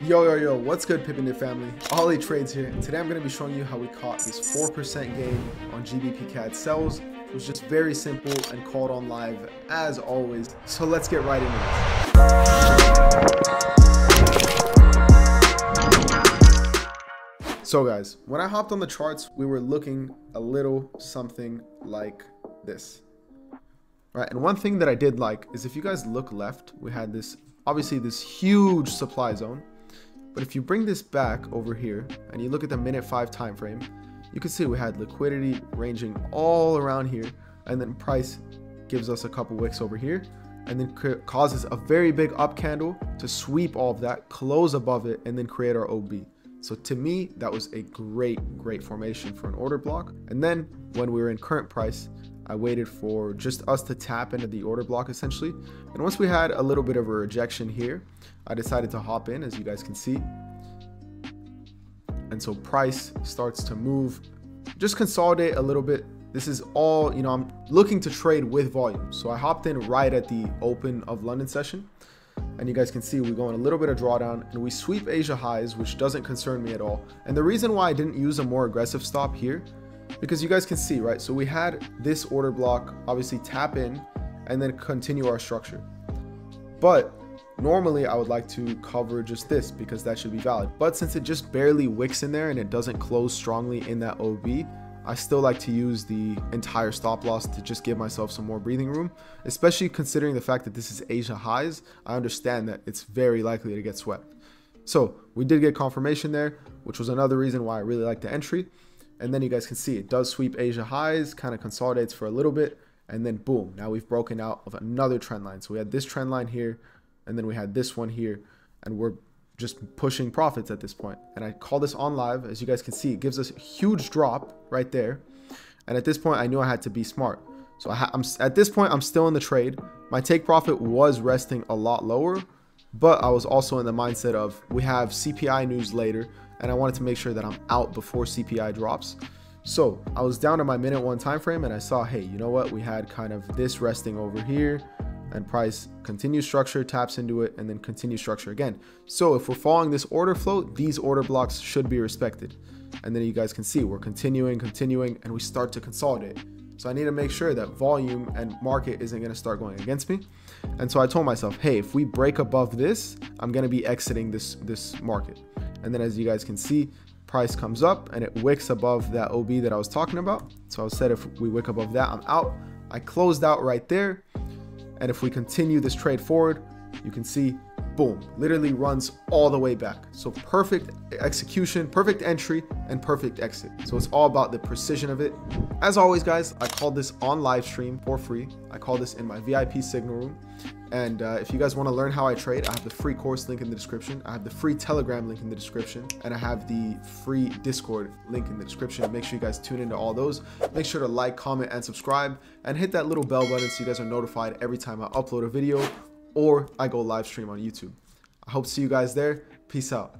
Yo, what's good, Pippin family? AlliTrades here, and today I'm going to be showing you how we caught this 4% gain on GBP CAD sells. It was just very simple and called on live as always. So let's get right into this. So guys, when I hopped on the charts, we were looking a little something like this. Right, and one thing that I did like is if you guys look left, we had this, obviously this huge supply zone. But if you bring this back over here and you look at the minute 5 time frame, you can see we had liquidity ranging all around here, and then price gives us a couple wicks over here and then causes a very big up candle to sweep all of that, close above it, and then create our OB. So to me, that was a great formation for an order block. And then when we were in current price, I waited for just us to tap into the order block essentially. And once we had a little bit of a rejection here, I decided to hop in, as you guys can see. And so price starts to move, just consolidate a little bit. This is all, I'm looking to trade with volume. So I hopped in right at the open of London session. And you guys can see we go in a little bit of drawdown and we sweep Asia highs, which doesn't concern me at all. And the reason why I didn't use a more aggressive stop here, because you guys can see, right? So we had this order block, obviously tap in and then continue our structure. But normally I would like to cover just this because that should be valid. But since it just barely wicks in there and it doesn't close strongly in that OB, I still like to use the entire stop loss to just give myself some more breathing room, especially considering the fact that this is Asia highs. I understand that it's very likely to get swept. So we did get confirmation there, which was another reason why I really like the entry. And then you guys can see it does sweep Asia highs, kind of consolidates for a little bit, and then boom, now we've broken out of another trend line. So we had this trend line here, and then we had this one here, and we're just pushing profits at this point. And I call this on live. As you guys can see, it gives us a huge drop right there. And at this point, I knew I had to be smart. So at this point, I'm still in the trade. My take profit was resting a lot lower, but I was also in the mindset of we have CPI news later, and I wanted to make sure that I'm out before CPI drops. So I was down to my minute 1 time frame, and I saw, hey, you know what? We had kind of this resting over here, and price continues structure, taps into it, and then continues structure again. So if we're following this order flow, these order blocks should be respected. And then you guys can see we're continuing, and we start to consolidate. So I need to make sure that volume and market isn't going to start going against me. And so I told myself, hey, if we break above this, I'm going to be exiting this market. And then as you guys can see, price comes up and it wicks above that OB that I was talking about. So I said if we wick above that, I'm out. I closed out right there. And if we continue this trade forward, you can see, boom, literally runs all the way back. So perfect execution, perfect entry, and perfect exit. So it's all about the precision of it. As always, guys, I called this on live stream for free. I call this in my VIP signal room. And if you guys want to learn how I trade, I have the free course link in the description. I have the free Telegram link in the description. And I have the free Discord link in the description. Make sure you guys tune into all those. Make sure to like, comment, and subscribe. And hit that little bell button so you guys are notified every time I upload a video or I go live stream on YouTube. I hope to see you guys there. Peace out.